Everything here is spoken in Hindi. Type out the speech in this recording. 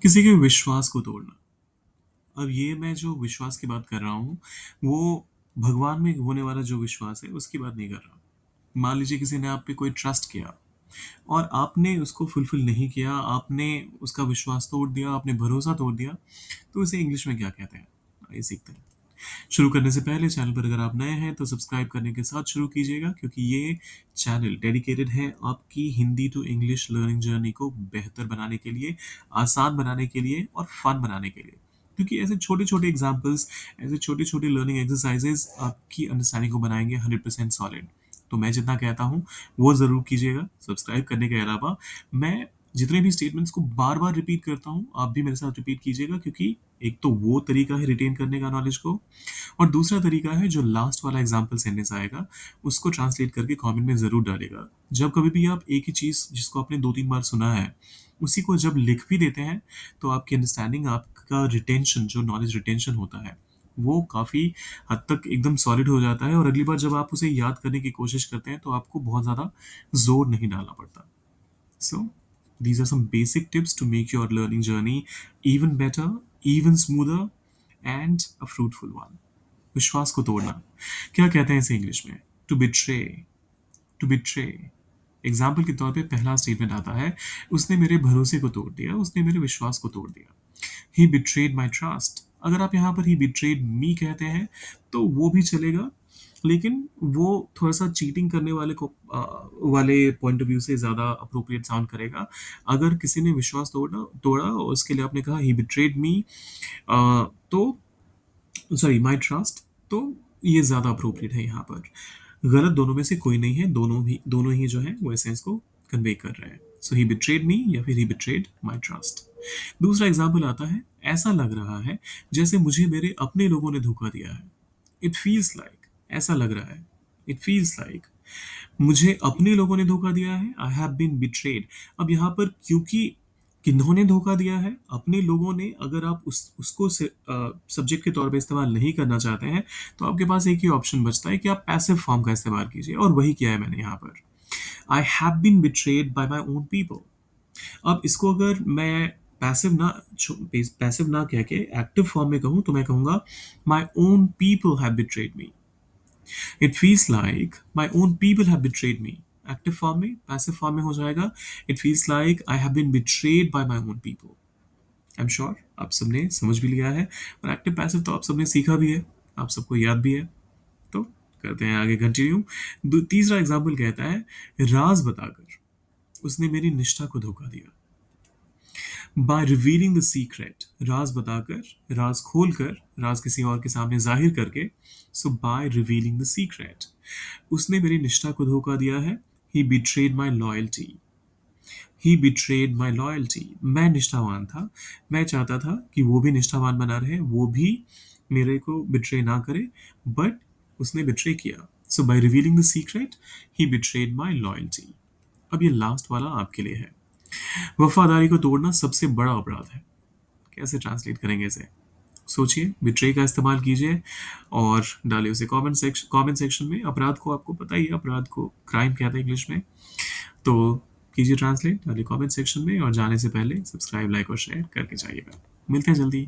किसी के विश्वास को तोड़ना। अब ये मैं जो विश्वास की बात कर रहा हूँ, वो भगवान में होने वाला जो विश्वास है, उसकी बात नहीं कर रहा। मान लीजिए किसी ने आप पे कोई ट्रस्ट किया और आपने उसको फुलफिल नहीं किया, आपने उसका विश्वास तोड़ दिया, आपने भरोसा तोड़ दिया, तो इसे इंग्लिश में क्या कहते हैं? आइए सीखते हैं। शुरू करने से पहले चैनल पर अगर आप नए हैं तो सब्सक्राइब करने के साथ शुरू कीजिएगा, क्योंकि ये चैनल डेडिकेटेड है आपकी Hindi to English learning journey को बेहतर बनाने के लिए, आसान बनाने के लिए और फन बनाने के लिए। क्योंकि ऐसे छोटे छोटे एग्जाम्पल्स, ऐसे छोटे छोटे लर्निंग एक्सरसाइजेज आपकी अंडरस्टैंडिंग को बनाएंगे 100% सॉलिड। तो मैं जितना कहता हूँ वो ज़रूर कीजिएगा। सब्सक्राइब करने के अलावा मैं जितने भी स्टेटमेंट्स को बार बार रिपीट करता हूँ, आप भी मेरे साथ रिपीट कीजिएगा, क्योंकि एक तो वो तरीका है रिटेन करने का नॉलेज को, और दूसरा तरीका है जो लास्ट वाला एग्जाम्पल सेंटेंस आएगा उसको ट्रांसलेट करके कमेंट में ज़रूर डालेगा। जब कभी भी आप एक ही चीज़ जिसको आपने 2-3 बार सुना है, उसी को जब लिख भी देते हैं, तो आपकी अंडरस्टैंडिंग, आपका रिटेंशन, जो नॉलेज रिटेंशन होता है, वो काफ़ी हद तक एकदम सॉलिड हो जाता है, और अगली बार जब आप उसे याद करने की कोशिश करते हैं, तो आपको बहुत ज़्यादा ज़ोर नहीं डालना पड़ता। So, these are some basic tips to make your learning journey even better, even smoother, and a fruitful one. विश्वास को तोड़ना, क्या कहते हैं इसे इंग्लिश में? To betray. To betray example के तौर पे पहला स्टेटमेंट आता है, उसने मेरे भरोसे को तोड़ दिया, उसने मेरे विश्वास को तोड़ दिया। ही बिट्रेड माई ट्रस्ट। अगर आप यहाँ पर ही बिट्रेड मी कहते हैं तो वो भी चलेगा, लेकिन वो थोड़ा सा चीटिंग करने वाले को वाले पॉइंट ऑफ व्यू से ज़्यादा अप्रोप्रिएट साउंड करेगा। अगर किसी ने विश्वास तोड़ा तोड़ा और उसके लिए आपने कहा ही बिट्रेड मी, तो सॉरी माई ट्रस्ट, तो ये ज़्यादा अप्रोप्रिएट है यहाँ पर। गलत दोनों में से कोई नहीं है, दोनों ही जो है वो एसेंस को कन्वे कर रहे हैं। सो ही बिट्रेड मी या फिर ही बिट्रेड माई ट्रस्ट। दूसरा एग्जाम्पल आता है, ऐसा लग रहा है जैसे मुझे मेरे अपने लोगों ने धोखा दिया है। इट फील्स लाइक, ऐसा लग रहा है, इट फील्स लाइक मुझे अपने लोगों ने धोखा दिया है, आई हैव बीन बिट्रेड। अब यहाँ पर क्योंकि किन्होंने धोखा दिया है, अपने लोगों ने, अगर आप उसको सब्जेक्ट के तौर पे इस्तेमाल नहीं करना चाहते हैं, तो आपके पास एक ही ऑप्शन बचता है कि आप पैसिव फॉर्म का इस्तेमाल कीजिए, और वही किया है मैंने यहाँ पर। I have been betrayed by my own people. अब इसको अगर मैं पैसिव ना कह के एक्टिव फॉर्म में कहूँ, तो मैं कहूँगा my own people have betrayed me. It feels like my own people have betrayed me. Active form में, पैसिव फॉर्म में हो जाएगा, it feels like I have been betrayed by my own people. I am sure आप सबने समझ भी लिया है, और एक्टिव पैसिव तो आप सबने सीखा भी है, आप सबको याद भी है। तो करते हैं आगे कंटिन्यू। तीसरा एग्जाम्पल कहता है, राज बताकर उसने मेरी निष्ठा को धोखा दिया। बाय रिवीलिंग द सीक्रेट, राज बताकर, राज खोलकर, राज किसी और के सामने जाहिर करके। So by revealing the secret, उसने मेरी निष्ठा को धोखा दिया है। He betrayed my loyalty. He betrayed my loyalty, मैं निष्ठावान था, मैं चाहता था कि वो भी निष्ठावान बना रहे, वो भी मेरे को बिट्रे ना करे, बट उसने बिट्रे किया। So by revealing the secret, he betrayed my loyalty. अब ये लास्ट वाला आपके लिए है। वफादारी को तोड़ना सबसे बड़ा अपराध है। कैसे ट्रांसलेट करेंगे इसे? सोचिए, बिट्रे का इस्तेमाल कीजिए और डालिए उसे कमेंट सेक्शन में। अपराध को आपको पता ही है, अपराध को क्राइम कहते हैं इंग्लिश में। तो कीजिए ट्रांसलेट, डालिए कमेंट सेक्शन में, और जाने से पहले सब्सक्राइब, लाइक और शेयर करके जाइएगा। मिलते हैं जल्दी।